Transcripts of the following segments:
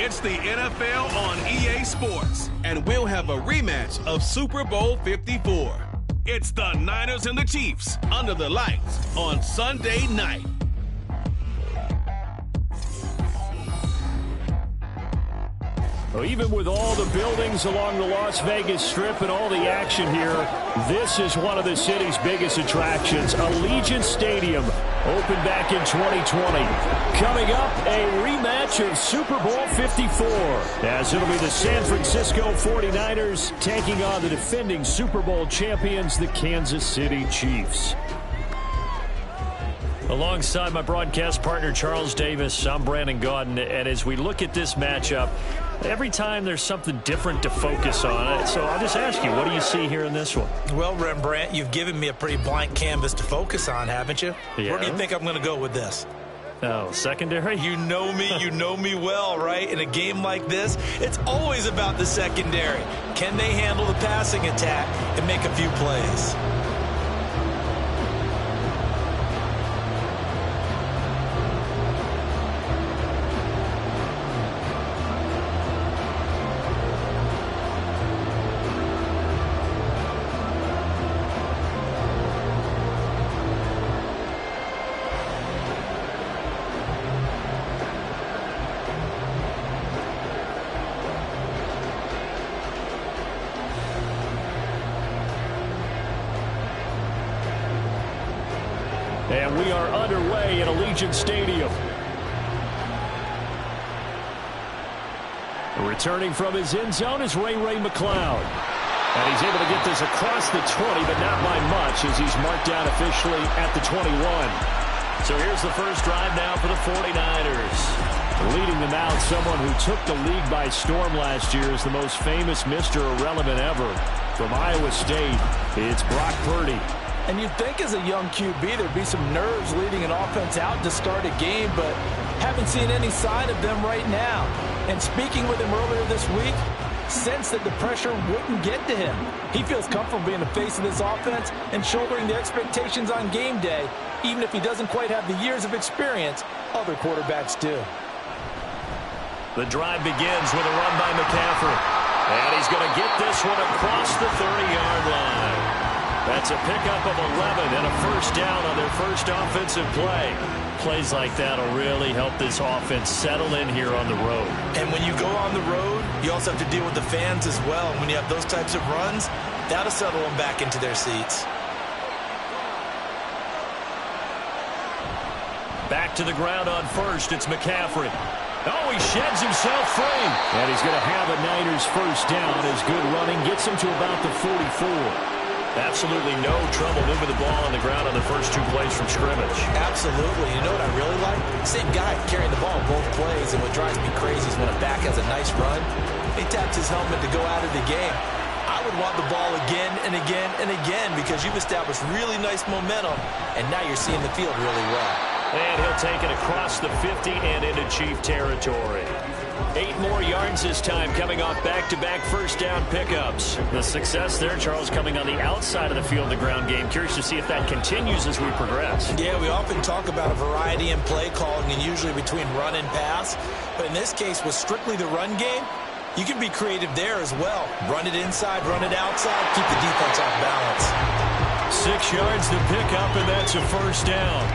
It's the NFL on EA Sports, and we'll have a rematch of Super Bowl 54. It's the Niners and the Chiefs under the lights on Sunday night. Well, even with all the buildings along the Las Vegas Strip and all the action here, this is one of the city's biggest attractions. Allegiant Stadium opened back in 2020. Coming up, a rematch of Super Bowl 54, as it'll be the San Francisco 49ers taking on the defending Super Bowl champions, the Kansas City Chiefs. Alongside my broadcast partner, Charles Davis, I'm Brandon Gaudin, and as we look at this matchup, every time there's something different to focus on. So I'll just ask you, what do you see here in this one? Well, Rembrandt, you've given me a pretty blank canvas to focus on, haven't you? Yeah. Where do you think I'm going to go with this? Oh, secondary? You know me well, right? In a game like this, it's always about the secondary. Can they handle the passing attack and make a few plays? And we are underway at Allegiant Stadium. Returning from his end zone is Ray McCloud. And he's able to get this across the 20, but not by much, as he's marked down officially at the 21. So here's the first drive now for the 49ers. Leading them out, someone who took the league by storm last year is the most famous Mr. Irrelevant ever. From Iowa State, it's Brock Purdy. And you'd think as a young QB there'd be some nerves leading an offense out to start a game, but haven't seen any sign of them right now. And speaking with him earlier this week, sensed that the pressure wouldn't get to him. He feels comfortable being the face of this offense and shouldering the expectations on game day, even if he doesn't quite have the years of experience other quarterbacks do. The drive begins with a run by McCaffrey. And he's going to get this one across the 30-yard line. That's a pickup of 11 and a first down on their first offensive play. Plays like that will really help this offense settle in here on the road. And when you go on the road, you also have to deal with the fans as well. And when you have those types of runs, that'll settle them back into their seats. Back to the ground on first, it's McCaffrey. Oh, he sheds himself free. And he's going to have a Niners first down as good running gets him to about the 44. Absolutely no trouble moving the ball on the ground on the first two plays from scrimmage. Absolutely. You know what I really like? Same guy carrying the ball both plays, and what drives me crazy is when a back has a nice run, he taps his helmet to go out of the game. I would want the ball again and again and again because you've established really nice momentum, and now you're seeing the field really well. And he'll take it across the 50 and into Chief territory. 8 more yards this time, coming off back-to-back first down pickups. The success there, Charles, coming on the outside of the field in the ground game. Curious to see if that continues as we progress. Yeah, we often talk about a variety in play calling and usually between run and pass. But in this case, with strictly the run game, you can be creative there as well. Run it inside, run it outside, keep the defense off balance. 6 yards to pick up, and that's a first down.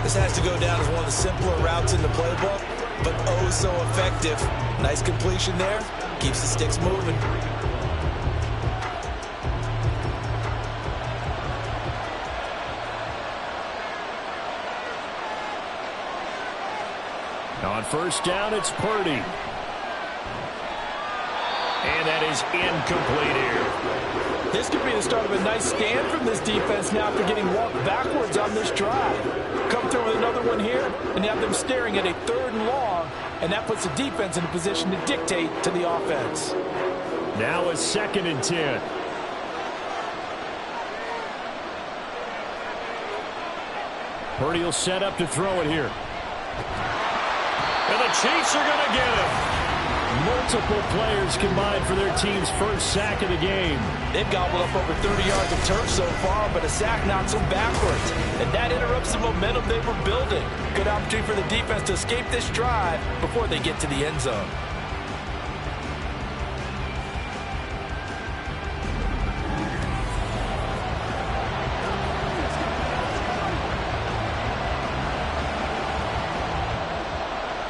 This has to go down as one of the simpler routes in the playbook, but oh so effective. Nice completion there. Keeps the sticks moving. On first down, it's Purdy. And that is incomplete here. This could be the start of a nice stand from this defense now after getting walked backwards on this drive. Come through with another one here, and you have them staring at a 3rd and long, and that puts the defense in a position to dictate to the offense. Now a 2nd and 10. Purdy will set up to throw it here. And the Chiefs are going to get him. Multiple players combined for their team's first sack of the game. They've gobbled up over 30 yards of turf so far, but a sack knocks them backwards. And that interrupts the momentum they were building. Good opportunity for the defense to escape this drive before they get to the end zone.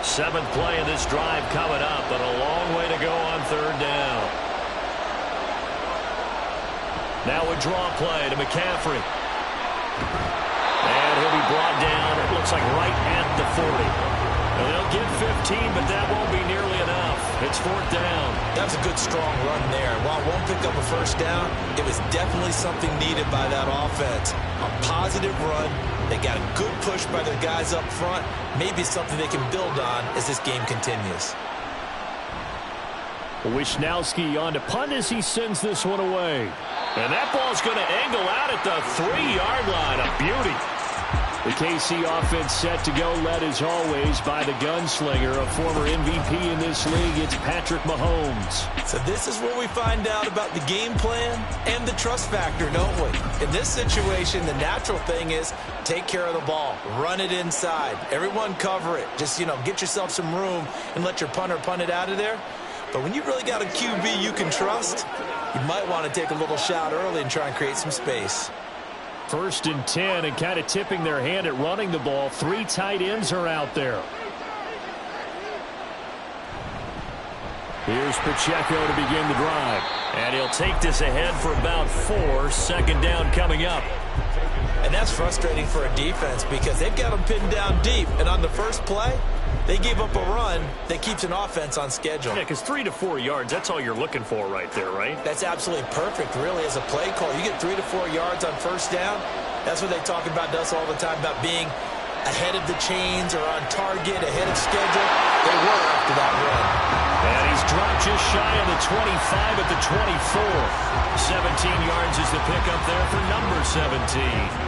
Seventh play of this drive coming up, but a long way to go on third down. Now a draw play to McCaffrey. And he'll be brought down, it looks like right at the 40. And they'll get 15, but that won't be nearly enough. It's fourth down. That was a good, strong run there. While it won't pick up a first down, it was definitely something needed by that offense. A positive run. They got a good push by their guys up front. Maybe something they can build on as this game continues. Wisnowski on to punt as he sends this one away. And that ball's going to angle out at the 3-yard line. A beauty. The KC offense set to go, led as always by the gunslinger, a former MVP in this league. It's Patrick Mahomes. So this is where we find out about the game plan and the trust factor, don't we? In this situation, the natural thing is take care of the ball. Run it inside. Everyone cover it. Just, get yourself some room and let your punter punt it out of there. But when you really got a QB you can trust, you might want to take a little shot early and try and create some space. First and 10, and kind of tipping their hand at running the ball. 3 tight ends are out there. Here's Pacheco to begin the drive. And he'll take this ahead for about 4. Second down coming up. And that's frustrating for a defense because they've got them pinned down deep. And on the first play, they gave up a run that keeps an offense on schedule. Yeah, because 3 to 4 yards, that's all you're looking for right there, right? That's absolutely perfect, really, as a play call. You get 3 to 4 yards on first down. That's what they talk about to us all the time, about being ahead of the chains or on target, ahead of schedule. They were after that run. And he's dropped just shy of the 25 at the 24. 17 yards is the pickup there for number 17.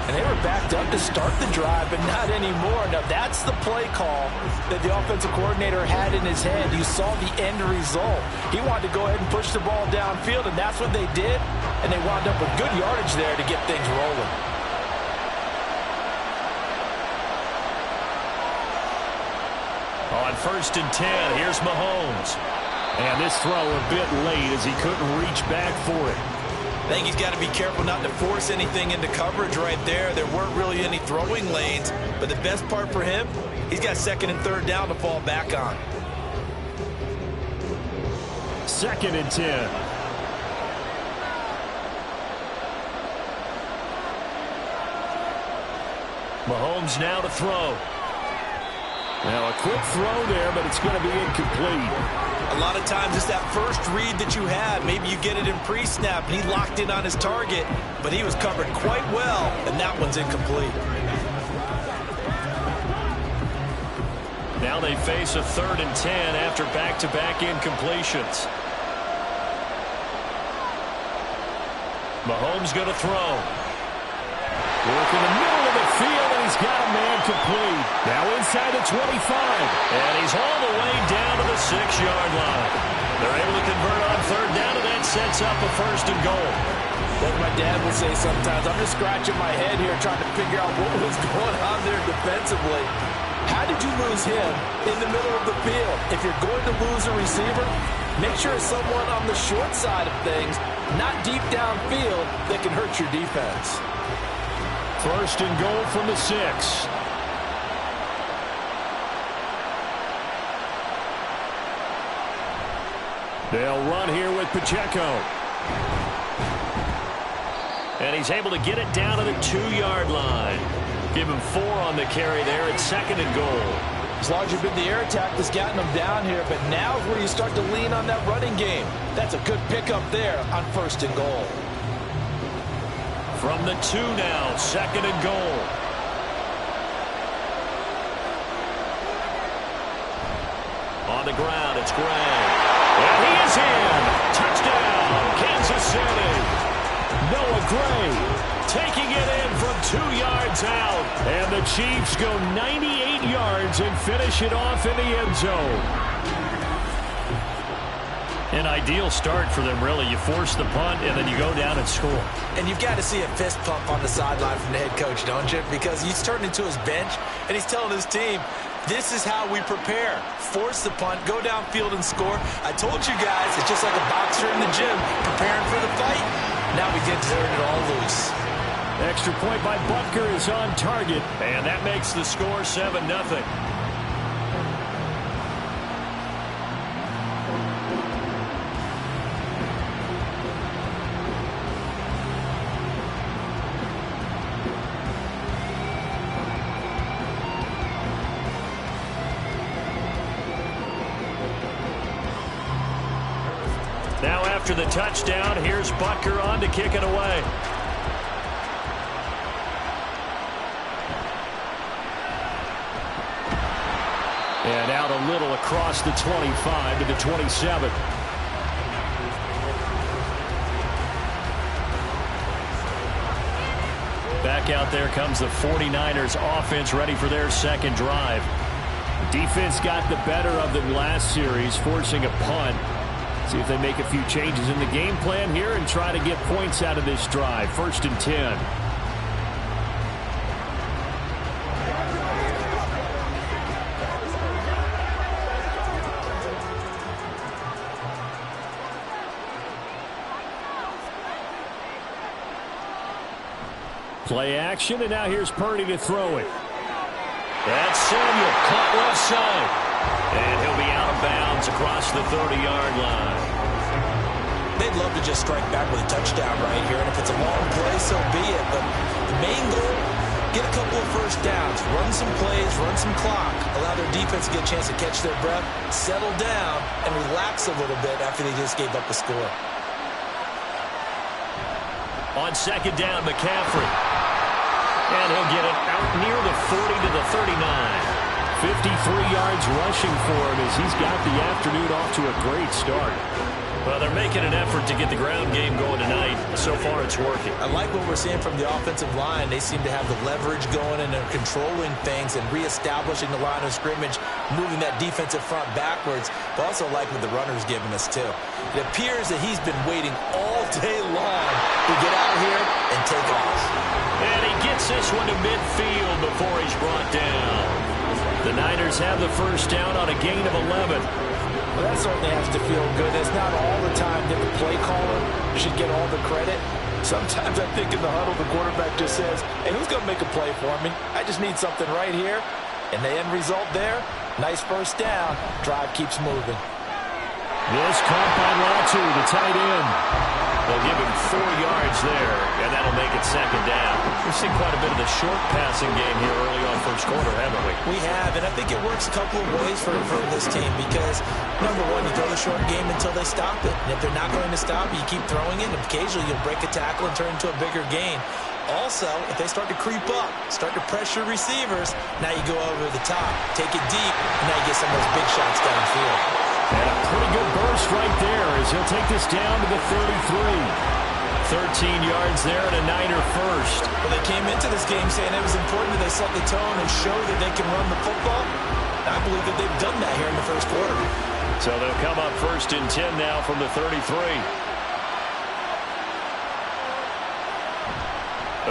And they were backed up to start the drive, but not anymore. Now, that's the play call that the offensive coordinator had in his head. You saw the end result. He wanted to go ahead and push the ball downfield, and that's what they did. And they wound up with good yardage there to get things rolling. On first and 10, here's Mahomes. And this throw a bit late as he couldn't reach back for it. I think he's got to be careful not to force anything into coverage right there. There weren't really any throwing lanes, but the best part for him, he's got second and third down to fall back on. Second and 10. Mahomes now to throw. Now a quick throw there, but it's going to be incomplete. A lot of times it's that first read that you had. Maybe you get it in pre-snap, and he locked in on his target, but he was covered quite well, and that one's incomplete. Now they face a third and 10 after back-to-back incompletions. Mahomes going to throw. Work in the middle of the field, and he's got a man complete. Now inside the 25. And he's all the way down to the 6-yard line. They're able to convert on third down, and that sets up a first and goal. Like my dad would say sometimes, I'm just scratching my head here trying to figure out what was going on there defensively. How did you lose him in the middle of the field? If you're going to lose a receiver, make sure it's someone on the short side of things, not deep downfield, that can hurt your defense. First and goal from the 6. They'll run here with Pacheco. And he's able to get it down to the 2-yard line. Give him 4 on the carry there at second and goal. It's largely been the air attack that's gotten them down here, but now is where you start to lean on that running game. That's a good pickup there on first and goal. From the 2 now, second and goal. On the ground, it's Gray. And he is in. Touchdown, Kansas City. Noah Gray taking it in from 2 yards out. And the Chiefs go 98 yards and finish it off in the end zone. An ideal start for them, really. You force the punt, and then you go down and score. And you've got to see a fist pump on the sideline from the head coach, don't you? Because he's turned into his bench, and he's telling his team, this is how we prepare. Force the punt, go downfield and score. I told you guys, it's just like a boxer in the gym preparing for the fight. Now we get to turn it all loose. Extra point by Butker is on target, and that makes the score 7-0. Now after the touchdown, here's Butker on to kick it away. And out a little across the 25 to the 27. Back out there comes the 49ers offense, ready for their second drive. Defense got the better of them last series, forcing a punt. See if they make a few changes in the game plan here and try to get points out of this drive. 1st and 10. Play action, and now here's Purdy to throw it. That's Samuel, caught left side. And he'll be out of bounds across the 30-yard line. They'd love to just strike back with a touchdown right here, and if it's a long play, so be it. But the main goal, get a couple of first downs, run some plays, run some clock, allow their defense to get a chance to catch their breath, settle down, and relax a little bit after they just gave up a score. On 2nd down, McCaffrey. And he'll get it out near the 40 to the 39. 53 yards rushing for him as he's got the afternoon off to a great start. Well, they're making an effort to get the ground game going tonight. So far, it's working. I like what we're seeing from the offensive line. They seem to have the leverage going, and they're controlling things and reestablishing the line of scrimmage, moving that defensive front backwards. But also like what the runner's giving us, too. It appears that he's been waiting all day long to get out here and take off. And he gets this one to midfield before he's brought down. The Niners have the first down on a gain of 11. Well, that certainly has to feel good. It's not all the time that the play caller should get all the credit. Sometimes I think in the huddle, the quarterback just says, hey, who's going to make a play for me? I just need something right here. And the end result there, nice first down. Drive keeps moving. This caught by Latu, the tight end. They'll give him 4 yards there, and that'll make it 2nd down. We've seen quite a bit of the short passing game here early on first quarter, haven't we? We have, and I think it works a couple of ways for this team because, number one, you throw the short game until they stop it. And if they're not going to stop it, you keep throwing it, and occasionally you'll break a tackle and turn into a bigger gain. Also, if they start to creep up, start to pressure receivers, now you go over the top, take it deep, and now you get some of those big shots downfield. And a pretty good burst right there as he'll take this down to the 33. 13 yards there and a Niner first. Well, they came into this game saying it was important that they set the tone and show that they can run the football. I believe that they've done that here in the first quarter. So they'll come up 1st and 10 now from the 33.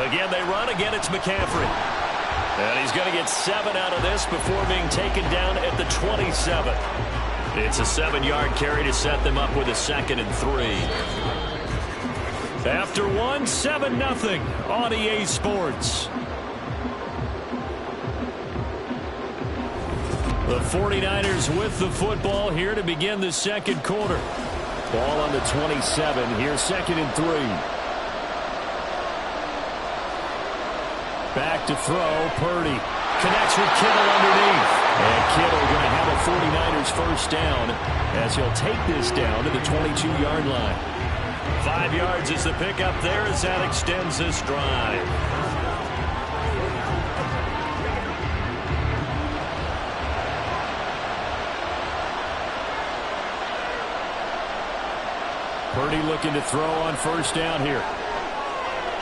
Again, they run. Again, it's McCaffrey. And he's going to get 7 out of this before being taken down at the 27. It's a 7-yard carry to set them up with a 2nd and 3. After 1, 7-0 on EA Sports. The 49ers with the football here to begin the second quarter. Ball on the 27. Here's 2nd and 3. Back to throw. Purdy connects with Kittle underneath. And Kittle going to have a 49ers first down as he'll take this down to the 22-yard line. 5 yards is the pickup there as that extends this drive. Purdy looking to throw on first down here.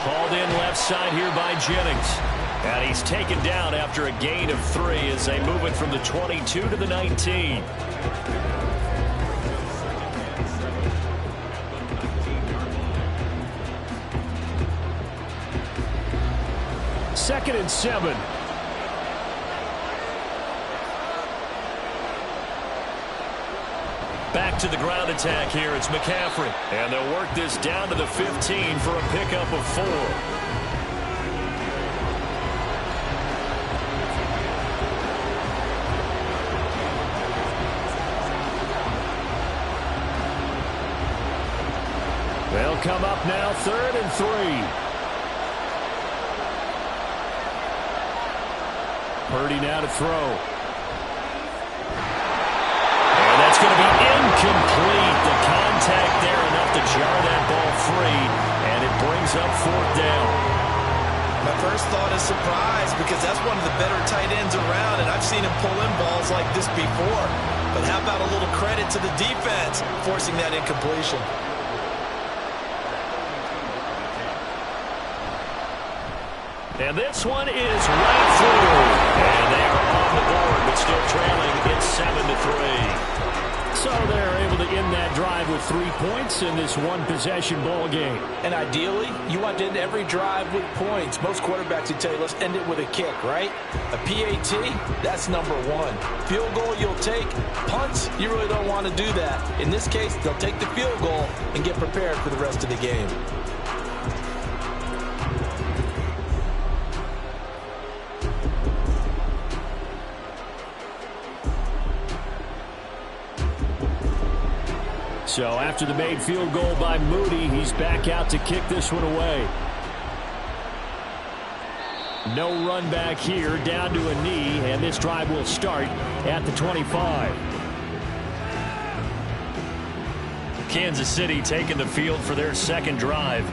Hauled in left side here by Jennings. And he's taken down after a gain of 3 as they move it from the 22 to the 19. 2nd and 7. Back to the ground attack here. It's McCaffrey. And they'll work this down to the 15 for a pickup of 4. They'll come up now 3rd and 3. Purdy now to throw. And that's going to be incomplete. The contact there enough to jar that ball free, and it brings up 4th down. My first thought is surprise, because that's one of the better tight ends around, and I've seen him pull in balls like this before. But how about a little credit to the defense forcing that incompletion? And this one is right through. And they are on the board, but still trailing. It's 7-3. So they're able to end that drive with 3 points in this one-possession ball game. And ideally, you want to end every drive with points. Most quarterbacks would tell you, let's end it with a kick, right? A PAT, that's number 1. Field goal you'll take. Punts, you really don't want to do that. In this case, they'll take the field goal and get prepared for the rest of the game. So after the made field goal by Moody, he's back out to kick this one away. No run back here, down to a knee, and this drive will start at the 25. Kansas City taking the field for their 2nd drive.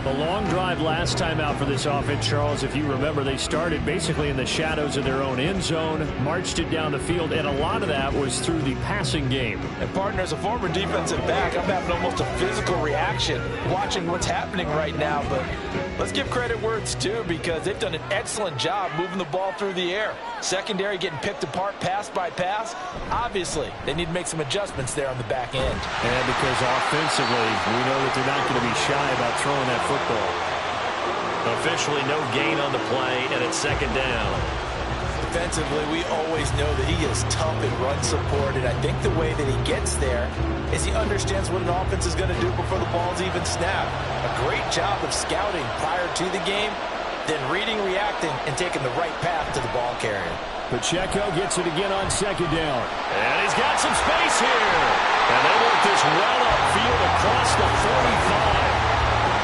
A long drive last time out for this offense, Charles. If you remember, they started basically in the shadows of their own end zone, marched it down the field, and a lot of that was through the passing game. And partner, as a former defensive back, I'm having almost a physical reaction watching what's happening right now. But let's give credit where it's due, because they've done an excellent job moving the ball through the air. Secondary getting picked apart pass by pass. Obviously, they need to make some adjustments there on the back end. And because offensively, we know that they're not going to be shy about throwing that football. Officially no gain on the play, and it's 2nd down. Defensively, we always know that he is tough in run support, and I think the way that he gets there is he understands what an offense is going to do before the ball's even snapped. A great job of scouting prior to the game, then reading, reacting, and taking the right path to the ball carrier. Pacheco gets it again on 2nd down. And he's got some space here. And they work this well upfield across the 45.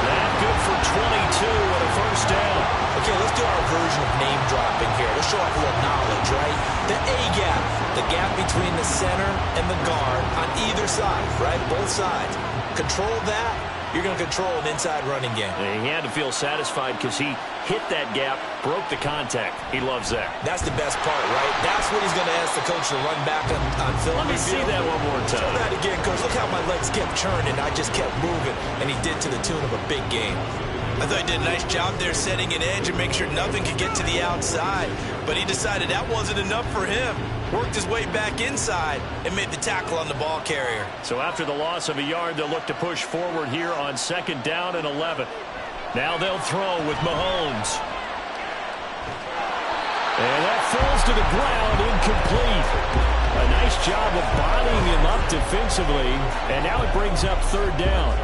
That good for 22 and a 1st down. Okay, let's do our version of name dropping here. Let's show off a little knowledge, right? The A-gap, the gap between the center and the guard on either side, right? Both sides. Control that, you're going to control an inside running game. And he had to feel satisfied because he hit that gap, broke the contact. He loves that. That's the best part, right? That's what he's going to ask the coach to run back on film. Let me see that one more time. Show that again, coach. Look how my legs kept churning. I just kept moving, and he did to the tune of a big game. I thought he did a nice job there setting an edge and make sure nothing could get to the outside. But he decided that wasn't enough for him. Worked his way back inside and made the tackle on the ball carrier. So after the loss of a yard, they'll look to push forward here on 2nd down and 11. Now they'll throw with Mahomes. And that falls to the ground, incomplete. A nice job of bodying him up defensively, and now it brings up 3rd down.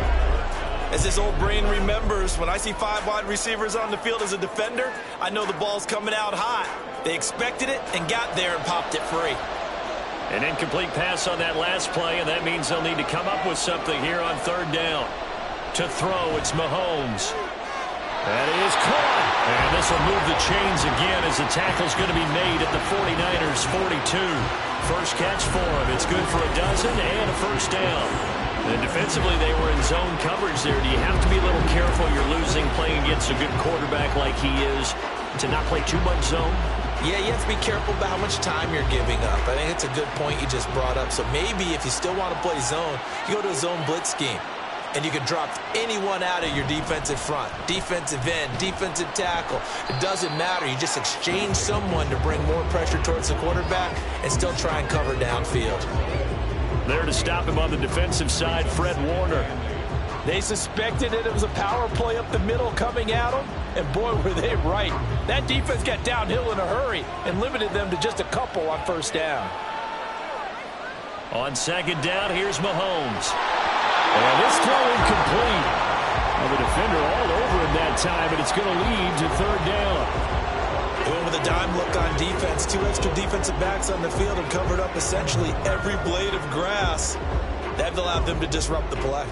As his old brain remembers, when I see 5 wide receivers on the field as a defender, I know the ball's coming out hot. They expected it and got there and popped it free. An incomplete pass on that last play, and that means they'll need to come up with something here on 3rd down. To throw, it's Mahomes. That is caught. And this will move the chains again as the tackle's going to be made at the 49ers' 42. First catch for him. It's good for a dozen and a 1st down. And defensively, they were in zone coverage there. Do you have to be a little careful? You're losing playing against a good quarterback like he is to not play too much zone? Yeah, you have to be careful about how much time you're giving up. I think it's a good point you just brought up. So maybe if you still want to play zone, you go to a zone blitz scheme. And you can drop anyone out of your defensive front. Defensive end, defensive tackle. It doesn't matter. You just exchange someone to bring more pressure towards the quarterback and still try and cover downfield. There to stop him on the defensive side, Fred Warner. They suspected it was a power play up the middle coming at them, and boy, were they right. That defense got downhill in a hurry and limited them to just a couple on first down. On second down, here's Mahomes. And this throw incomplete. Well, the defender all over him that time, and it's going to lead to third down. Going with a dime look on defense. 2 extra defensive backs on the field have covered up essentially every blade of grass. That allowed them to disrupt the play.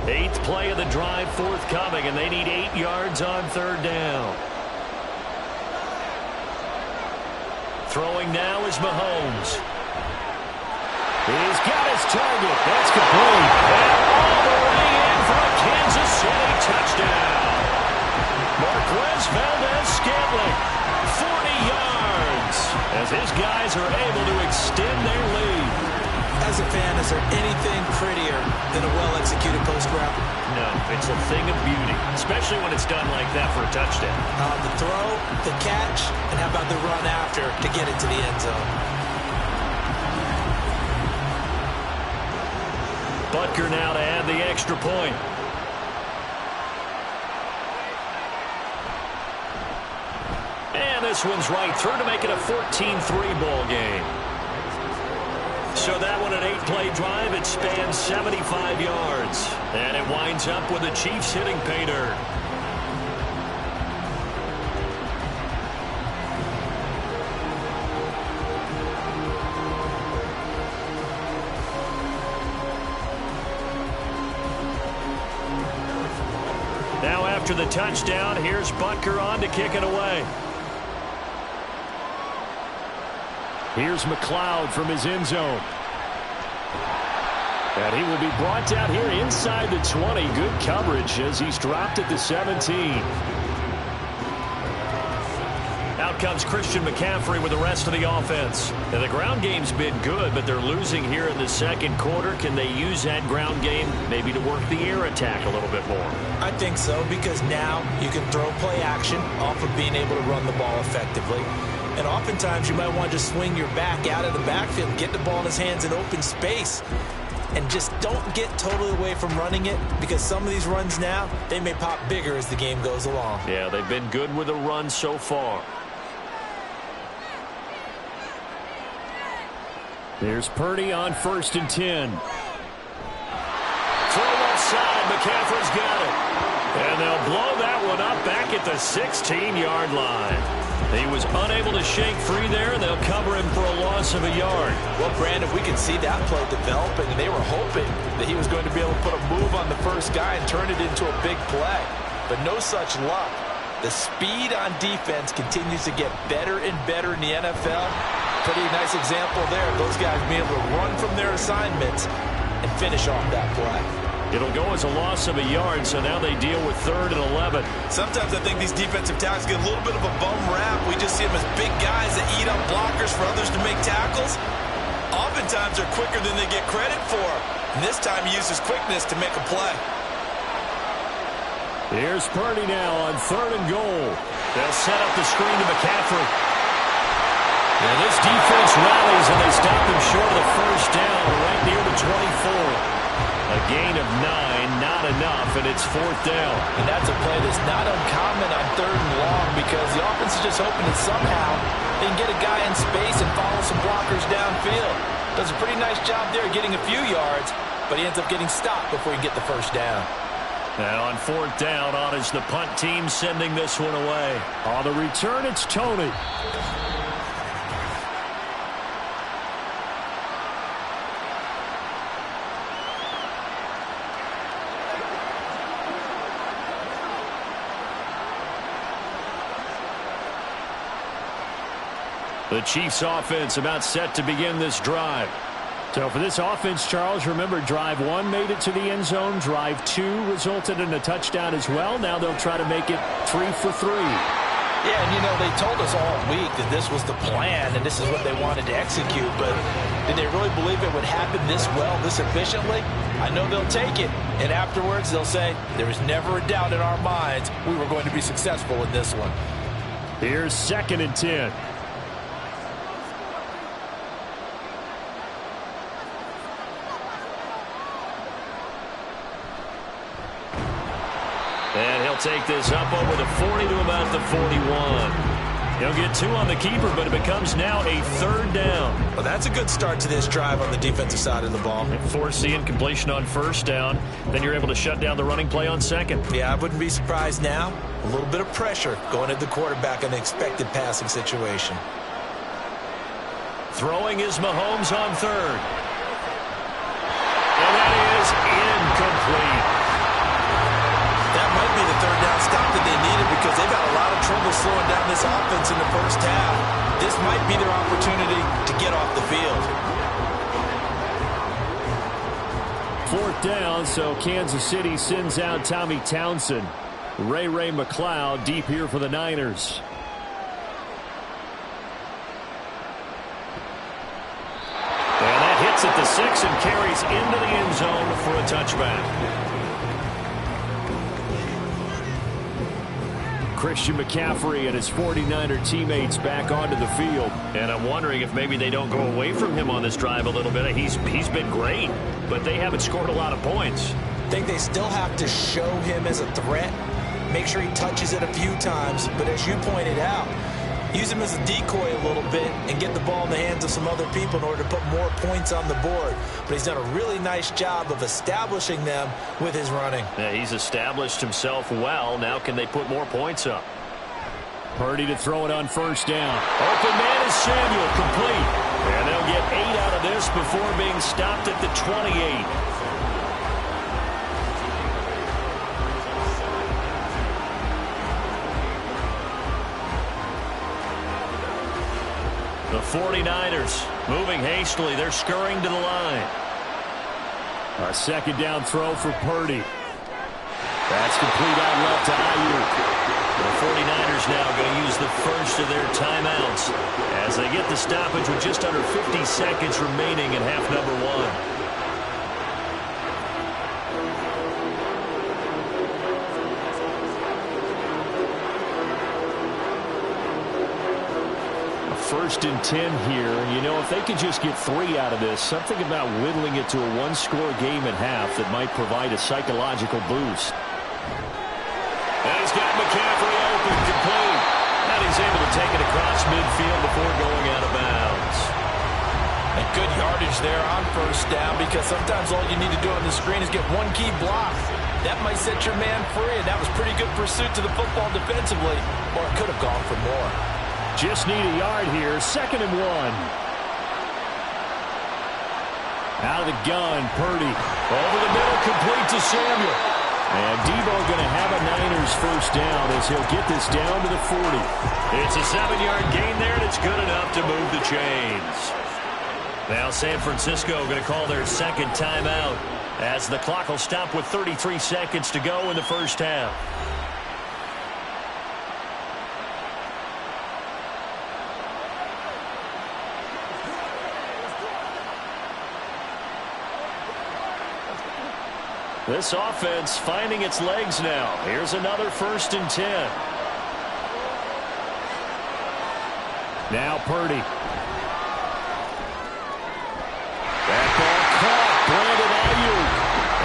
8th play of the drive forthcoming, and they need 8 yards on third down. Throwing now is Mahomes. He's got his target. That's complete. And all the way in for a Kansas City touchdown. Marquez Valdez-Scantling, 40 yards, as his guys are able to extend their lead. As a fan, is there anything prettier than a well-executed post route? No, it's a thing of beauty, especially when it's done like that for a touchdown. The throw, the catch, and how about the run after to get it to the end zone? Butker now to add the extra point. And this one's right through to make it a 14-3 ball game. So that one, an 8-play drive, it spans 75 yards. And it winds up with the Chiefs hitting pay dirt. Now after the touchdown, here's Butker on to kick it away. Here's McLeod from his end zone. And he will be brought down here inside the 20. Good coverage as he's dropped at the 17. Out comes Christian McCaffrey with the rest of the offense. And the ground game's been good, but they're losing here in the second quarter. Can they use that ground game maybe to work the air attack a little bit more? I think so, because now you can throw play action off of being able to run the ball effectively. And oftentimes you might want to just swing your back out of the backfield, get the ball in his hands in open space, and just don't get totally away from running it, because some of these runs now, they may pop bigger as the game goes along. Yeah, they've been good with the run so far. Here's Purdy on 1st and 10. Throw outside, McCaffrey's got it. And they'll blow that one up back at the 16-yard line. He was unable to shake free there, and they'll cover him for a loss of a yard. Well, Brandon, we can see that play developing, and they were hoping that he was going to be able to put a move on the first guy and turn it into a big play. But no such luck. The speed on defense continues to get better and better in the NFL. Pretty nice example there. Those guys being able to run from their assignments and finish off that play. It'll go as a loss of a yard, so now they deal with 3rd and 11. Sometimes I think these defensive tackles get a little bit of a bum rap. We just see them as big guys that eat up blockers for others to make tackles. Oftentimes they're quicker than they get credit for. And this time he uses quickness to make a play. Here's Purdy now on 3rd and goal. They'll set up the screen to McCaffrey. Now this defense rallies, and they stop him short of the first down right near the 24. A gain of 9, not enough, and it's 4th down. And that's a play that's not uncommon on 3rd and long, because the offense is just hoping that somehow they can get a guy in space and follow some blockers downfield. Does a pretty nice job there getting a few yards, but he ends up getting stopped before he can get the first down. And on 4th down, on is the punt team sending this one away. On the return, it's Tony. The Chiefs offense about set to begin this drive. So for this offense, Charles, remember drive 1 made it to the end zone. Drive 2 resulted in a touchdown as well. Now they'll try to make it 3 for 3. Yeah, and you know, they told us all week that this was the plan and this is what they wanted to execute, but did they really believe it would happen this well, this efficiently? I know they'll take it, and afterwards they'll say, there was never a doubt in our minds we were going to be successful in this one. Here's 2nd and 10. They'll take this up over the 40 to about the 41. He'll get 2 on the keeper, but it becomes now a 3rd down. Well, that's a good start to this drive on the defensive side of the ball. Force the incompletion on 1st down. Then you're able to shut down the running play on 2nd. Yeah, I wouldn't be surprised now. A little bit of pressure going at the quarterback in an expected passing situation. Throwing is Mahomes on 3rd. And that is incomplete. That might be the 3rd down stop that they needed because they've had a lot of trouble slowing down this offense in the first half. This might be their opportunity to get off the field. 4th down, so Kansas City sends out Tommy Townsend. Ray McCloud deep here for the Niners. And that hits at the 6 and carries into the end zone for a touchback. Christian McCaffrey and his 49er teammates back onto the field. And I'm wondering if maybe they don't go away from him on this drive a little bit. He's been great, but they haven't scored a lot of points. I think they still have to show him as a threat. Make sure he touches it a few times. But as you pointed out, use him as a decoy a little bit and get the ball in the hands of some other people in order to put more points on the board. But he's done a really nice job of establishing them with his running. Yeah, he's established himself well. Now can they put more points up? Purdy to throw it on 1st down. Open man is Samuel, complete. And they'll get 8 out of this before being stopped at the 28. The 49ers moving hastily. They're scurrying to the line. A 2nd down throw for Purdy. That's complete out left to Ayuk. The 49ers now going to use the first of their timeouts as they get the stoppage with just under 50 seconds remaining in half number 1. First and 10 here. You know, if they could just get 3 out of this, something about whittling it to a 1-score game at half that might provide a psychological boost. And he's got McCaffrey open, complete. And he's able to take it across midfield before going out of bounds. And good yardage there on 1st down because sometimes all you need to do on the screen is get one key block. That might set your man free, and that was pretty good pursuit to the football defensively, or it could have gone for more. Just need a yard here. 2nd and 1. Out of the gun, Purdy. Over the middle, complete to Samuel. And Debo going to have a Niners 1st down as he'll get this down to the 40. It's a 7-yard gain there, and it's good enough to move the chains. Now San Francisco going to call their 2nd timeout as the clock will stop with 33 seconds to go in the first half. This offense finding its legs now. Here's another 1st and 10. Now Purdy. That ball caught. Brandon Ayuk.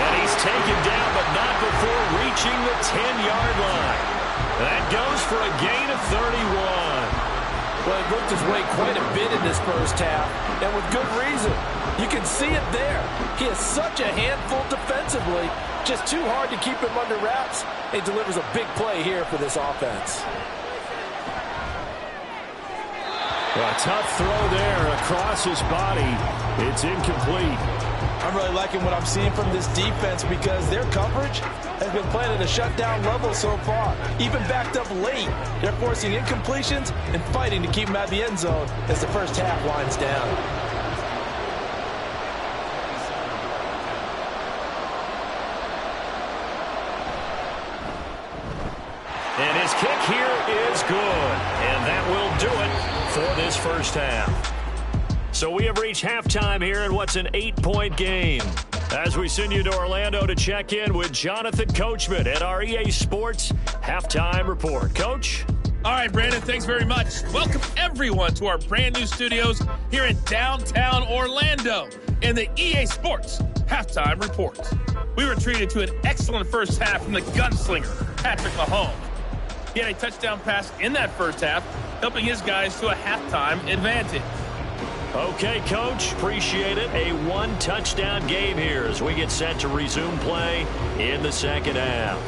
And he's taken down, but not before reaching the 10-yard line. That goes for a gain of 31. Well, he worked his way quite a bit in this first half, and with good reason. You can see it there. He is such a handful defensively. Just too hard to keep him under wraps. He delivers a big play here for this offense. A tough throw there across his body. It's incomplete. I'm really liking what I'm seeing from this defense because their coverage has been playing at a shutdown level so far. Even backed up late, they're forcing incompletions and fighting to keep them out of the end zone as the first half winds down. And his kick here is good. And that will do it for this first half. So we have reached halftime here in what's an 8-point game. As we send you to Orlando to check in with Jonathan Coachman at our EA Sports Halftime Report. Coach? All right, Brandon, thanks very much. Welcome, everyone, to our brand-new studios here in downtown Orlando in the EA Sports Halftime Report. We were treated to an excellent first half from the gunslinger, Patrick Mahomes. He had a touchdown pass in that first half, helping his guys to a halftime advantage. Okay, Coach, appreciate it. A one-touchdown game here as we get set to resume play in the second half.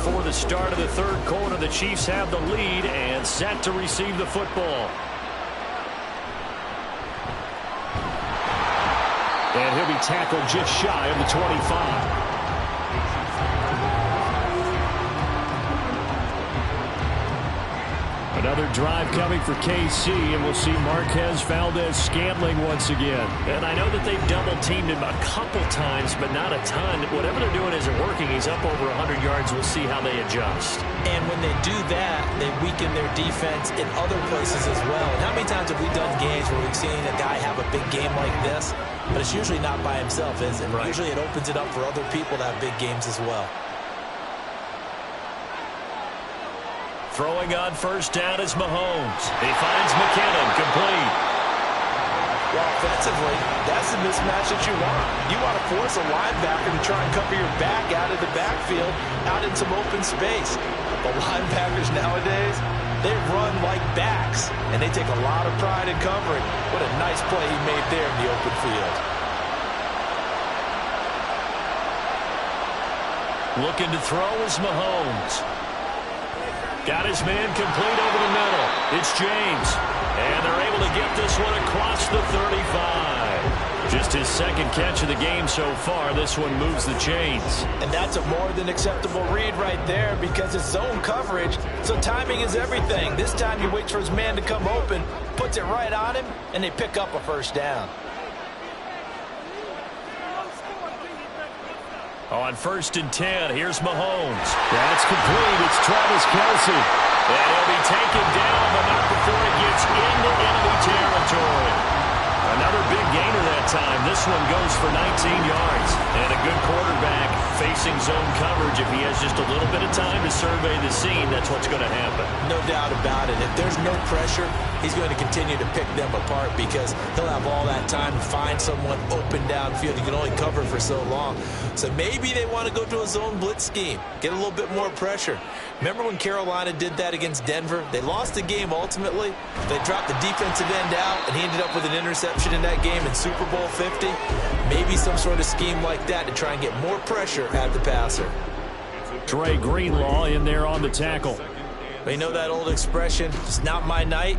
For the start of the third quarter, the Chiefs have the lead and set to receive the football. And he'll be tackled just shy of the 25. Another drive coming for KC, and we'll see Marquez Valdez-Scantling once again. And I know that they've double-teamed him a couple times, but not a ton. Whatever they're doing isn't working. He's up over 100 yards. We'll see how they adjust. And when they do that, they weaken their defense in other places as well. And how many times have we done games where we've seen a guy have a big game like this, but it's usually not by himself, is it? Right. Usually it opens it up for other people to have big games as well. Throwing on first down is Mahomes. He finds McKinnon, complete. Well, offensively, that's the mismatch that you want. You want to force a linebacker to try and cover your back out of the backfield, out in some open space. The linebackers nowadays, they run like backs, and they take a lot of pride in covering. What a nice play he made there in the open field. Looking to throw is Mahomes. Got his man complete over the middle. It's James. And they're able to get this one across the 35. Just his second catch of the game so far. This one moves the chains. And that's a more than acceptable read right there because it's zone coverage, so timing is everything. This time he waits for his man to come open, puts it right on him, and they pick up a first down. On 1st and 10, here's Mahomes. That's complete. It's Travis Kelce. And he'll be taken down, but not before he gets into enemy territory. Another big gainer that time. This one goes for 19 yards. And a good quarterback facing zone coverage. If he has just a little bit of time to survey the scene, that's what's going to happen. No doubt about it. If there's no pressure, he's going to continue to pick them apart because he'll have all that time to find someone open downfield. He can only cover for so long. So maybe they want to go to a zone blitz scheme, get a little bit more pressure. Remember when Carolina did that against Denver? They lost the game ultimately. They dropped the defensive end out, and he ended up with an interception in that game in Super Bowl 50. Maybe some sort of scheme like that to try and get more pressure at the passer. Dre Greenlaw in there on the tackle. But you know that old expression, it's not my night?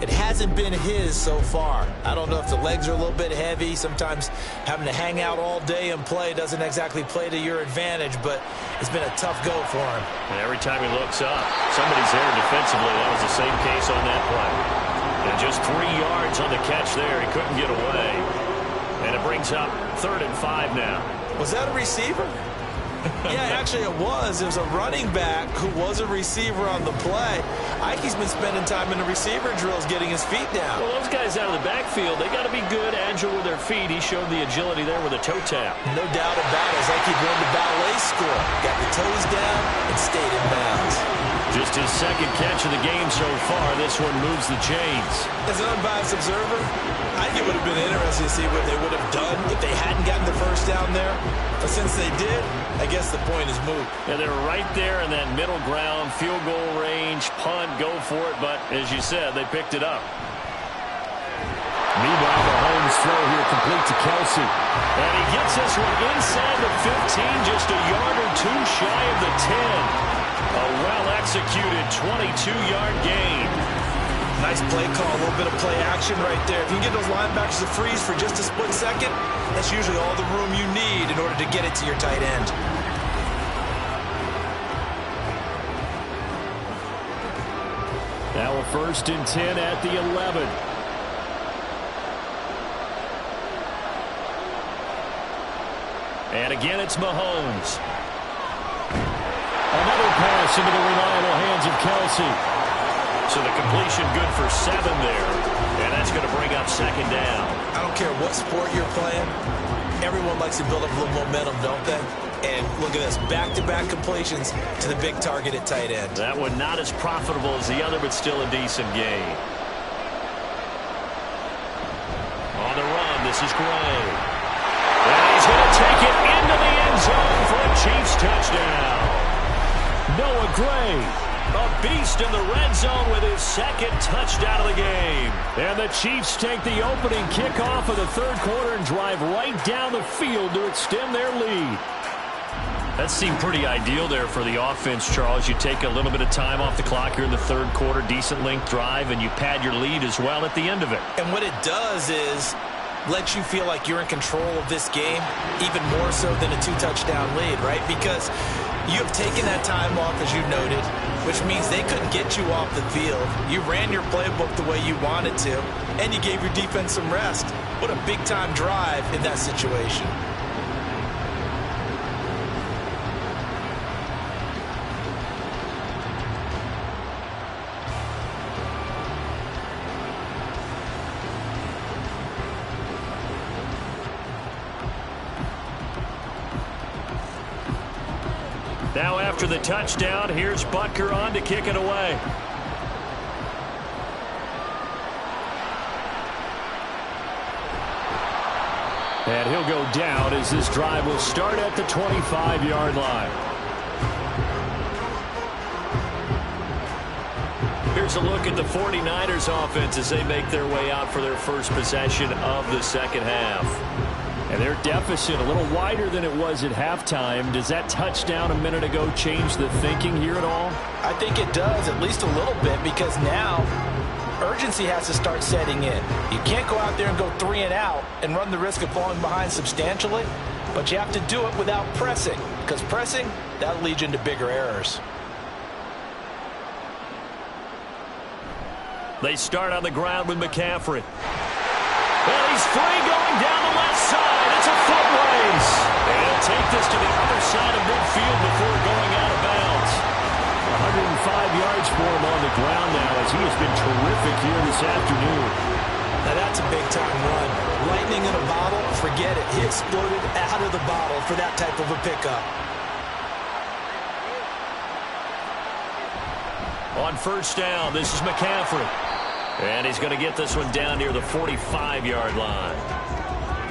It hasn't been his so far. I don't know if the legs are a little bit heavy. Sometimes having to hang out all day and play doesn't exactly play to your advantage, but it's been a tough go for him. And every time he looks up, somebody's there defensively. That was the same case on that play. And just 3 yards on the catch there. He couldn't get away. And it brings up 3rd and 5 now. Was that a receiver? Yeah, actually it was. It was a running back who was a receiver on the play. Ikey's been spending time in the receiver drills getting his feet down. Well, those guys out of the backfield, they got to be good, agile with their feet. He showed the agility there with a toe tap. No doubt about it. It's like he learned the ballet score. Got the toes down and stayed in bounds. Just his second catch of the game so far. This one moves the chains. As an unbiased observer, I think it would have been interesting to see what they would have done if they hadn't gotten the first down there. But since they did, I guess the point is moot. Yeah, they're right there in that middle ground, field goal range, punt, go for it. But as you said, they picked it up. Meanwhile, Mahomes' throw here complete to Kelce. And he gets this one inside the 15, just a yard or two shy of the 10. A well-executed 22-yard gain. Nice play call, a little bit of play action right there. If you can get those linebackers to freeze for just a split second, that's usually all the room you need in order to get it to your tight end. Now a 1st and 10 at the 11. And again, it's Mahomes. Another pass into the reliable hands of Kelsey. So the completion good for 7 there. And that's going to bring up second down. I don't care what sport you're playing. Everyone likes to build up a little momentum, don't they? And look at this, back-to-back completions to the big target at tight end. That one not as profitable as the other, but still a decent gain. On the run, this is Gray. And he's going to take it into the end zone for a Chiefs touchdown. Noah Gray. A beast in the red zone with his second touchdown of the game. And the Chiefs take the opening kickoff of the third quarter and drive right down the field to extend their lead. That seemed pretty ideal there for the offense, Charles. You take a little bit of time off the clock here in the third quarter, decent length drive, and you pad your lead as well at the end of it. And what it does is let you feel like you're in control of this game, even more so than a 2-touchdown lead, right? Because you have taken that time off, as you noted, which means they couldn't get you off the field. You ran your playbook the way you wanted to, and you gave your defense some rest. What a big-time drive in that situation. Now after the touchdown, here's Butker on to kick it away. And he'll go down as this drive will start at the 25-yard line. Here's a look at the 49ers offense as they make their way out for their first possession of the second half. And their deficit a little wider than it was at halftime. Does that touchdown a minute ago change the thinking here at all? I think it does, at least a little bit, because now urgency has to start setting in. You can't go out there and go 3 and out and run the risk of falling behind substantially, but you have to do it without pressing, because pressing, that'll lead you into bigger errors. They start on the ground with McCaffrey. And he's free going down the left side. It's a foot race. And he'll take this to the other side of midfield before going out of bounds. 105 yards for him on the ground now as he has been terrific here this afternoon. Now that's a big-time run. Lightning in a bottle, forget it. He exploded out of the bottle for that type of a pickup. On first down, this is McCaffrey. And he's going to get this one down near the 45-yard line.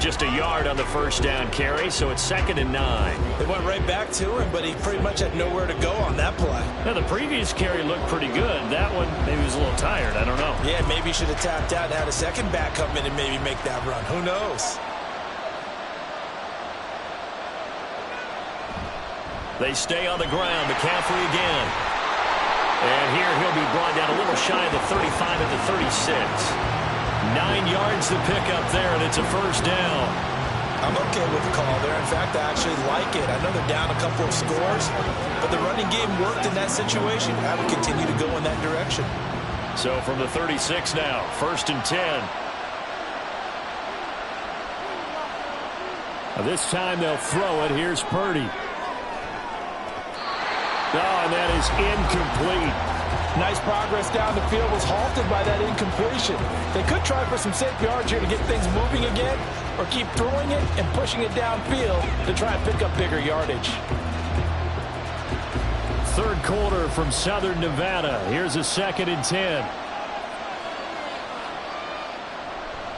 Just a yard on the first down carry, so it's 2nd and 9. They went right back to him, but he pretty much had nowhere to go on that play. Now, the previous carry looked pretty good. That one, maybe he was a little tired. I don't know. Yeah, maybe he should have tapped out and had a second back come in and maybe make that run. Who knows? They stay on the ground. McCaffrey again. And here he'll be brought down a little shy of the 35 at the 36. 9 yards to pick up there, and it's a first down. I'm okay with the call there. In fact, I actually like it. I know they're down a couple of scores, but the running game worked in that situation. I would continue to go in that direction. So from the 36 now, 1st and 10. This time they'll throw it. Here's Purdy. Oh, and that is incomplete. Nice progress down the field, was halted by that incompletion. They could try for some safe yards here to get things moving again, or keep throwing it and pushing it downfield to try and pick up bigger yardage. Third quarter from Southern Nevada. Here's a 2nd and 10.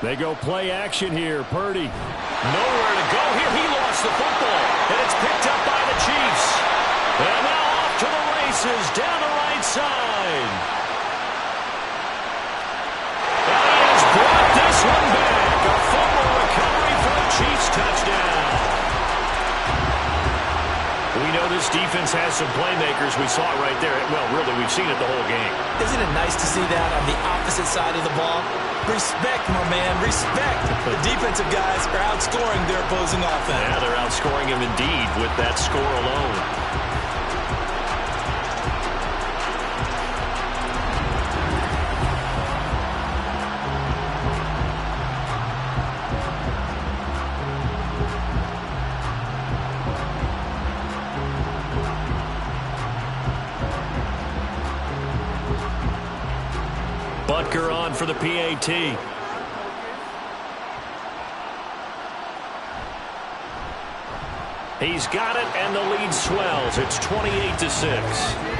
They go play action here. Purdy. Nowhere to go here. He lost the football, and it's picked up by the Chiefs. And now off to the races down the right side. And he has brought this one back. A fumble recovery for a Chiefs touchdown. We know this defense has some playmakers. We saw it right there. Well, really, we've seen it the whole game. Isn't it nice to see that on the opposite side of the ball? Respect, my man, respect. The defensive guys are outscoring their opposing offense. Yeah, they're outscoring him indeed with that score alone. Butker on for the PAT. He's got it, and the lead swells. It's 28-6.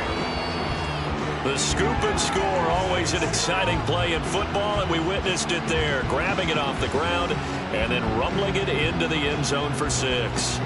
The scoop and score, always an exciting play in football, and we witnessed it there, grabbing it off the ground and then rumbling it into the end zone for 6.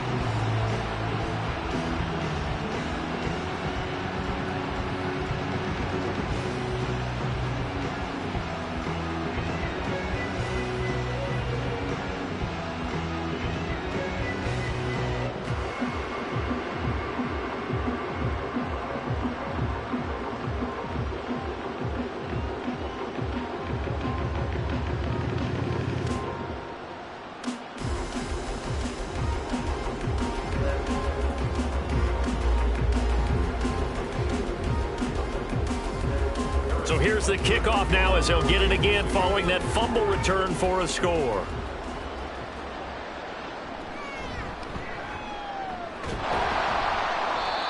So here's the kickoff now as they'll get it again following that fumble return for a score.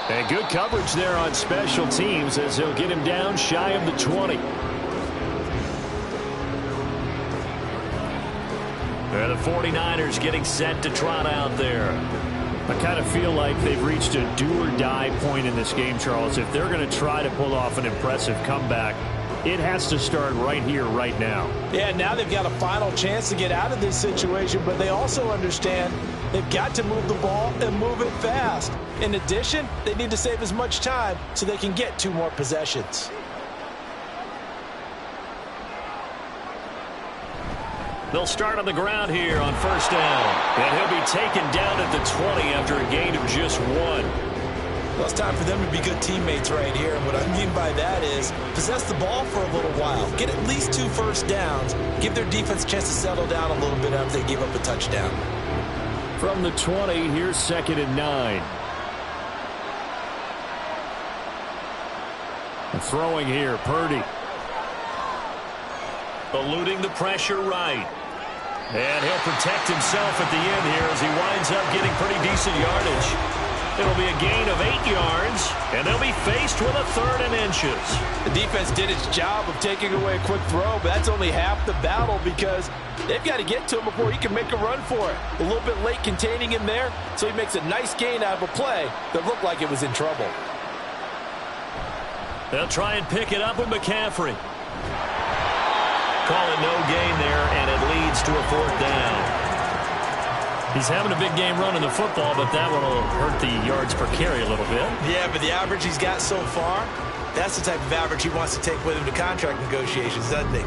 And good coverage there on special teams as they'll get him down shy of the 20. And the 49ers getting set to trot out there. I kind of feel like they've reached a do-or-die point in this game, Charles. If they're going to try to pull off an impressive comeback, it has to start right here, right now. Yeah, now they've got a final chance to get out of this situation, but they also understand they've got to move the ball and move it fast. In addition, they need to save as much time so they can get 2 more possessions. They'll start on the ground here on first down. And he'll be taken down at the 20 after a gain of just 1. Well, it's time for them to be good teammates right here. And what I mean by that is possess the ball for a little while. Get at least 2 first downs. Give their defense a chance to settle down a little bit after they give up a touchdown. From the 20, here's 2nd and 9. And throwing here, Purdy. Eluding the pressure right. And he'll protect himself at the end here as he winds up getting pretty decent yardage. It'll be a gain of 8 yards, and they'll be faced with a 3rd and inches. The defense did its job of taking away a quick throw, but that's only half the battle because they've got to get to him before he can make a run for it. A little bit late containing him there, so he makes a nice gain out of a play that looked like it was in trouble. They'll try and pick it up with McCaffrey. Call it no gain there, and it leads to a 4th down. He's having a big game running the football, but that one will hurt the yards per carry a little bit. Yeah, but the average he's got so far, that's the type of average he wants to take with him to contract negotiations, doesn't he?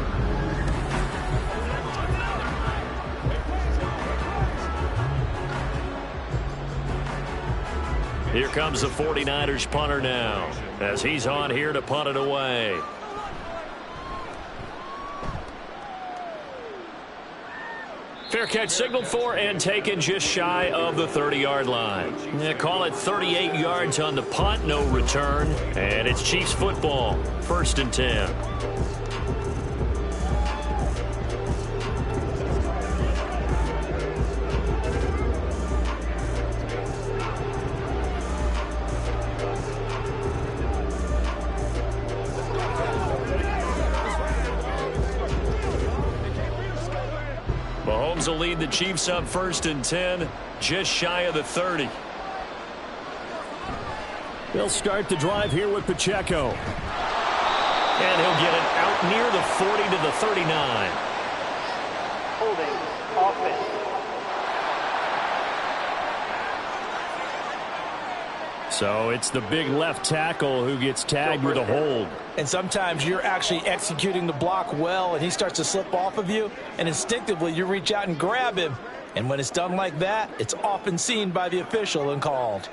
Here comes the 49ers punter now as he's on here to punt it away. Fair catch signaled for and taken just shy of the 30-yard line. Yeah, call it 38 yards on the punt, no return. And it's Chiefs football, 1st and 10. Mahomes will lead the Chiefs up 1st and 10, just shy of the 30. They'll start the drive here with Pacheco. And he'll get it out near the 40 to the 39. Holding offense. So it's the big left tackle who gets tagged with a hold. And sometimes you're actually executing the block well, and he starts to slip off of you, and instinctively you reach out and grab him. And when it's done like that, it's often seen by the official and called.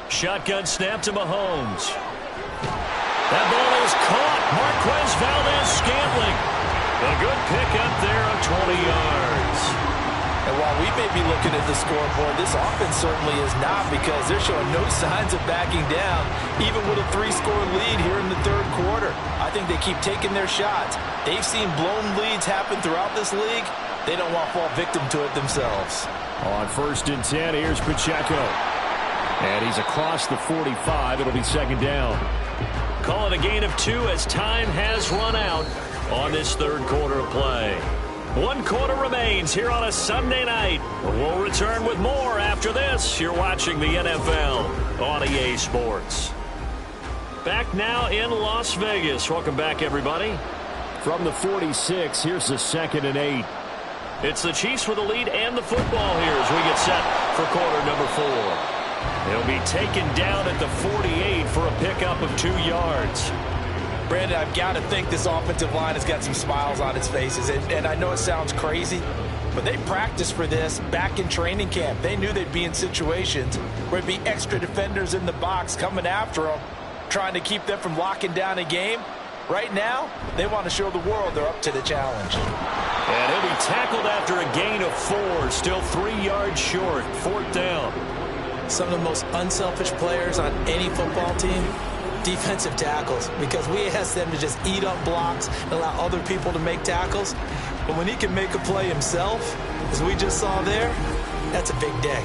Shotgun snap to Mahomes. That ball is caught. Marquez Valdes-Scantling. A good pickup there of 20 yards. And while we may be looking at the scoreboard, this offense certainly is not, because they're showing no signs of backing down, even with a 3-score lead here in the 3rd quarter. I think they keep taking their shots. They've seen blown leads happen throughout this league. They don't want to fall victim to it themselves. On 1st and 10, here's Pacheco. And he's across the 45. It'll be second down. Call it a gain of 2 as time has run out on this third quarter of play. 1 quarter remains here on a Sunday night. We'll return with more after this. You're watching the NFL on EA Sports. Back now in Las Vegas. Welcome back, everybody. From the 46, here's the 2nd and 8. It's the Chiefs with the lead and the football here as we get set for quarter number 4. They'll be taken down at the 48 for a pickup of 2 yards. Brandon, I've got to think this offensive line has got some smiles on its faces. And I know it sounds crazy, but they practiced for this back in training camp. They knew they'd be in situations where there'd be extra defenders in the box coming after them, trying to keep them from locking down a game. Right now, they want to show the world they're up to the challenge. And he'll be tackled after a gain of 4, still 3 yards short, 4th down. Some of the most unselfish players on any football team, defensive tackles, because we ask them to just eat up blocks and allow other people to make tackles. But when he can make a play himself, as we just saw there, that's a big day.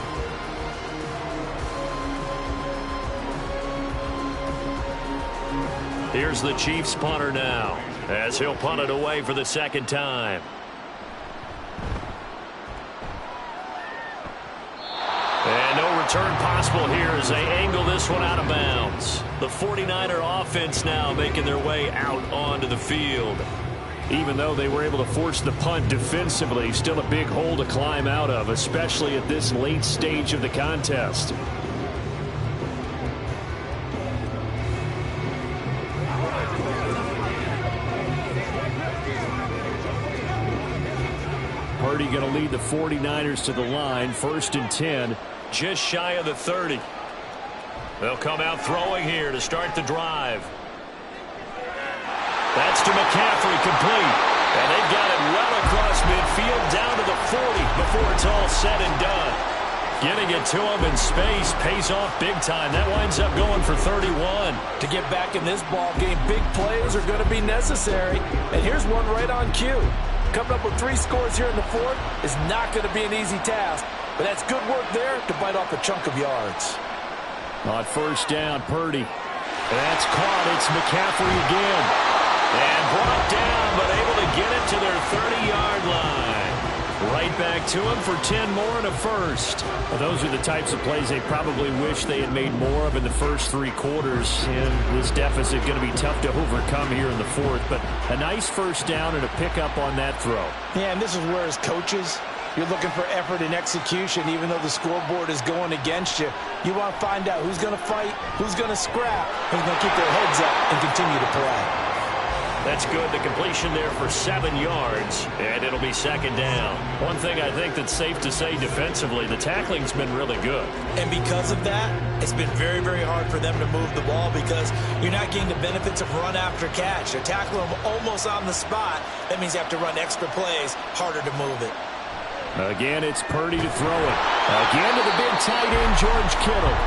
Here's the Chiefs punter now, as he'll punt it away for the 2nd time. And no return possible here as they angle this one out of bounds. The 49er offense now making their way out onto the field. Even though they were able to force the punt defensively, still a big hole to climb out of, especially at this late stage of the contest. Purdy going to lead the 49ers to the line, 1st and 10. Just shy of the 30. They'll come out throwing here to start the drive. That's to McCaffrey, complete. And they've got it well across midfield down to the 40 before it's all said and done. Getting it to him in space pays off big time. That winds up going for 31. To get back in this ball game, big plays are going to be necessary. And here's one right on cue. Coming up with 3 scores here in the 4th is not going to be an easy task. But that's good work there to bite off a chunk of yards. On 1st down, Purdy. That's caught. It's McCaffrey again. And brought down, but able to get it to their 30-yard line. Right back to him for 10 more and a first. Well, those are the types of plays they probably wish they had made more of in the first 3 quarters. And this deficit going to be tough to overcome here in the 4th. But a nice 1st down and a pickup on that throw. Yeah, and this is where as coaches, you're looking for effort and execution, even though the scoreboard is going against you. You want to find out who's going to fight, who's going to scrap, who's going to keep their heads up and continue to play. That's good. The completion there for 7 yards, and it'll be 2nd down. One thing I think that's safe to say defensively, the tackling's been really good. And because of that, it's been very, very hard for them to move the ball because you're not getting the benefits of run after catch. They're tackling them almost on the spot. That means you have to run extra plays, harder to move it. Again, it's Purdy to throw it. Again to the big tight end, George Kittle.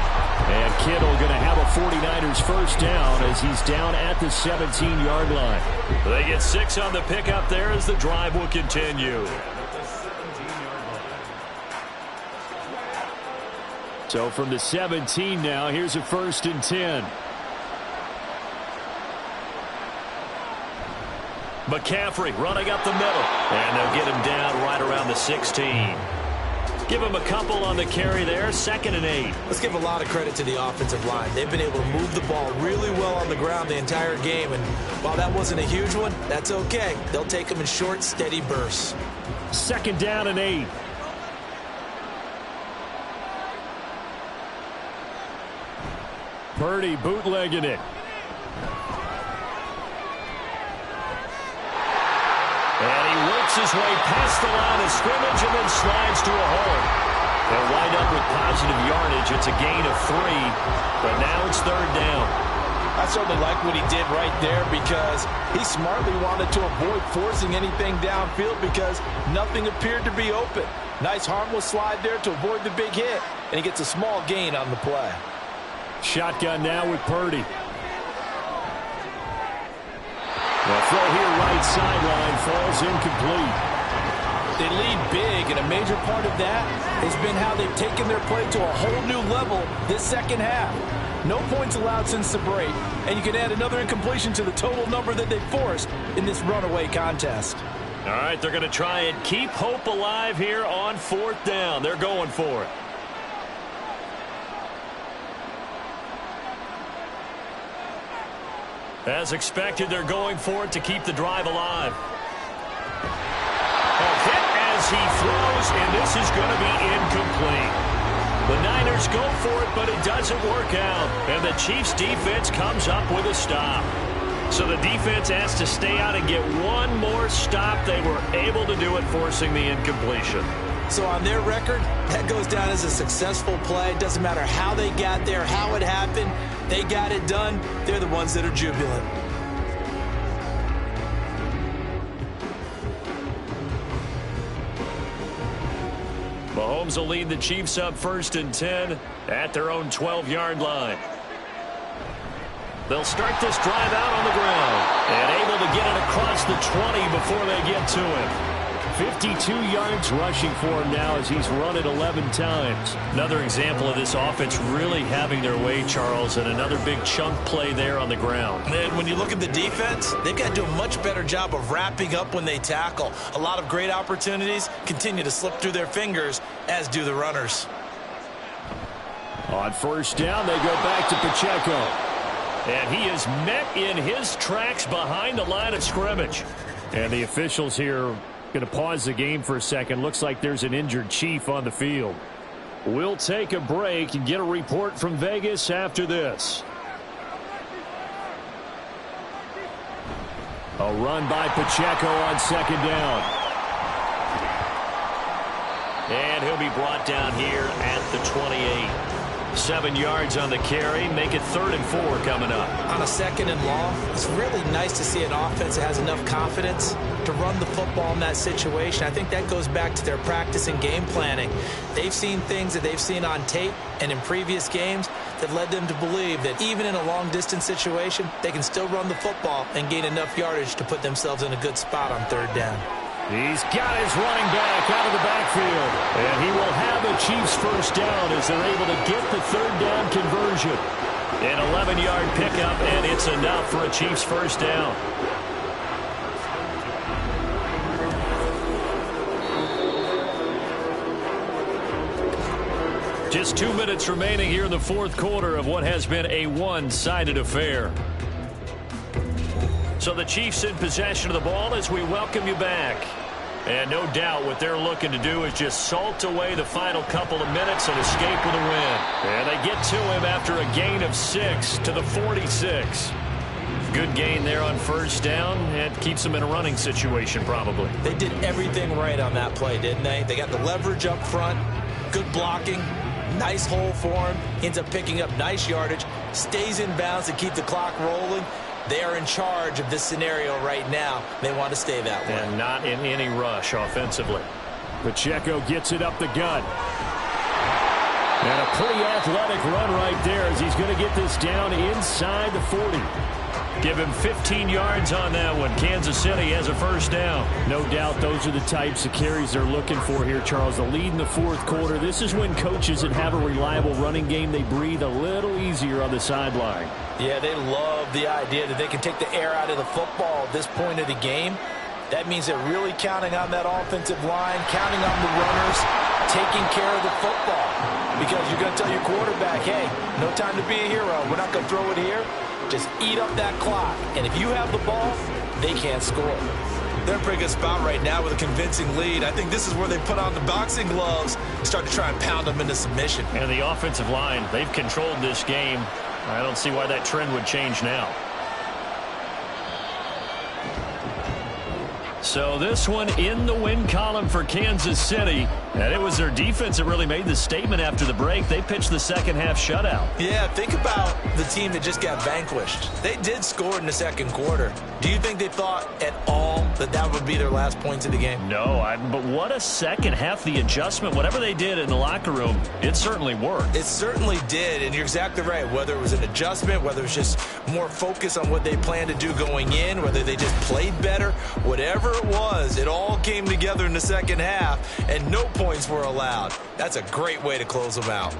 And Kittle going to have a 49ers 1st down as he's down at the 17-yard line. They get 6 on the pickup there as the drive will continue. So from the 17 now, here's a 1st and 10. McCaffrey running up the middle. And they'll get him down right around the 16. Give him a couple on the carry there. 2nd and 8. Let's give a lot of credit to the offensive line. They've been able to move the ball really well on the ground the entire game. And while that wasn't a huge one, that's okay. They'll take them in short, steady bursts. 2nd down and 8. Purdy bootlegging it. And he works his way past the line of scrimmage and then slides to a hole. They'll wind up with positive yardage. It's a gain of 3, but now it's 3rd down. I certainly like what he did right there because he smartly wanted to avoid forcing anything downfield because nothing appeared to be open. Nice harmless slide there to avoid the big hit, and he gets a small gain on the play. Shotgun now with Purdy. The throw here right sideline falls incomplete. They lead big, and a major part of that has been how they've taken their play to a whole new level this second half. No points allowed since the break, and you can add another incompletion to the total number that they forced in this runaway contest. All right, they're going to try and keep hope alive here on 4th down. They're going for it. As expected, they're going for it to keep the drive alive. A hit as he throws, and this is going to be incomplete. The Niners go for it, but it doesn't work out. And the Chiefs' defense comes up with a stop. So the defense has to stay out and get one more stop. They were able to do it, forcing the incompletion. So on their record, that goes down as a successful play. It doesn't matter how they got there, how it happened. They got it done. They're the ones that are jubilant. Mahomes will lead the Chiefs up 1st and 10 at their own 12-yard line. They'll start this drive out on the ground and able to get it across the 20 before they get to him. 52 yards rushing for him now as he's run it 11 times. Another example of this offense really having their way, Charles, and another big chunk play there on the ground. And when you look at the defense, they've got to do a much better job of wrapping up when they tackle. A lot of great opportunities continue to slip through their fingers, as do the runners. On 1st down, they go back to Pacheco. And he is met in his tracks behind the line of scrimmage. And the officials here going to pause the game for a second. Looks like there's an injured Chief on the field. We'll take a break and get a report from Vegas after this. A run by Pacheco on 2nd down. And he'll be brought down here at the 28. 7 yards on the carry. Make it 3rd and 4 coming up. On a 2nd and long, it's really nice to see an offense that has enough confidence to run the football in that situation. I think that goes back to their practice and game planning. They've seen things that they've seen on tape and in previous games that led them to believe that even in a long-distance situation, they can still run the football and gain enough yardage to put themselves in a good spot on 3rd down. He's got his running back out of the backfield. And he will have a Chiefs 1st down as they're able to get the 3rd down conversion. An 11-yard pickup, and it's enough for a Chiefs 1st down. Just 2 minutes remaining here in the 4th quarter of what has been a one-sided affair. So the Chiefs in possession of the ball as we welcome you back. And no doubt what they're looking to do is just salt away the final couple of minutes and escape with a win. And they get to him after a gain of 6 to the 46. Good gain there on 1st down, and keeps them in a running situation probably. They did everything right on that play, didn't they? They got the leverage up front, good blocking, nice hole for him, ends up picking up nice yardage, stays in bounds to keep the clock rolling. They are in charge of this scenario right now. They want to stay that way. And not in any rush offensively. Pacheco gets it up the gut. And a pretty athletic run right there as he's going to get this down inside the 40. Give him 15 yards on that one. Kansas City has a 1st down. No doubt those are the types of carries they're looking for here, Charles. The lead in the 4th quarter. This is when coaches that have a reliable running game, they breathe a little easier on the sideline. Yeah, they love the idea that they can take the air out of the football at this point of the game. That means they're really counting on that offensive line, counting on the runners, taking care of the football. Because you're going to tell your quarterback, hey, no time to be a hero. We're not going to throw it here. Just eat up that clock. And if you have the ball, they can't score. They're in a pretty good spot right now with a convincing lead. I think this is where they put on the boxing gloves, start to try and pound them into submission. And the offensive line, they've controlled this game. I don't see why that trend would change now. So this one in the win column for Kansas City. And it was their defense that really made the statement after the break. They pitched the second half shutout. Yeah, think about the team that just got vanquished. They did score in the second quarter. Do you think they thought at all that that would be their last points of the game? No, but what a second half. The adjustment, whatever they did in the locker room, it certainly worked. It certainly did, and you're exactly right. Whether it was an adjustment, whether it was just more focus on what they planned to do going in, whether they just played better, whatever it was, it all came together in the second half, and no points were allowed. That's a great way to close them out.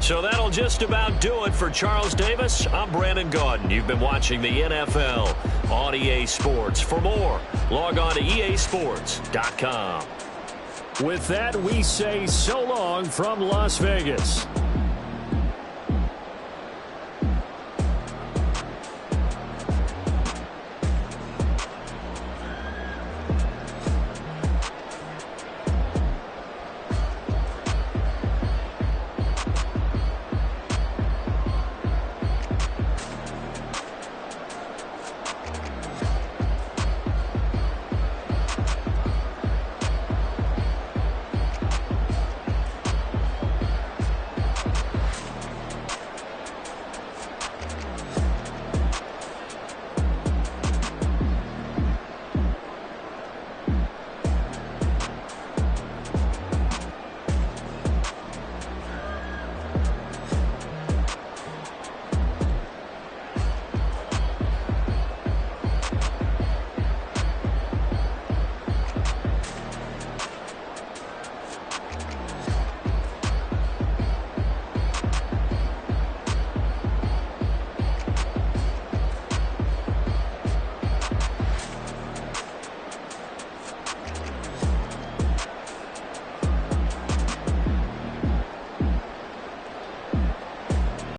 So that'll just about do it for Charles Davis. I'm Brandon Gaudin. You've been watching the NFL on EA Sports. For more, log on to easports.com. With that, we say so long from Las Vegas.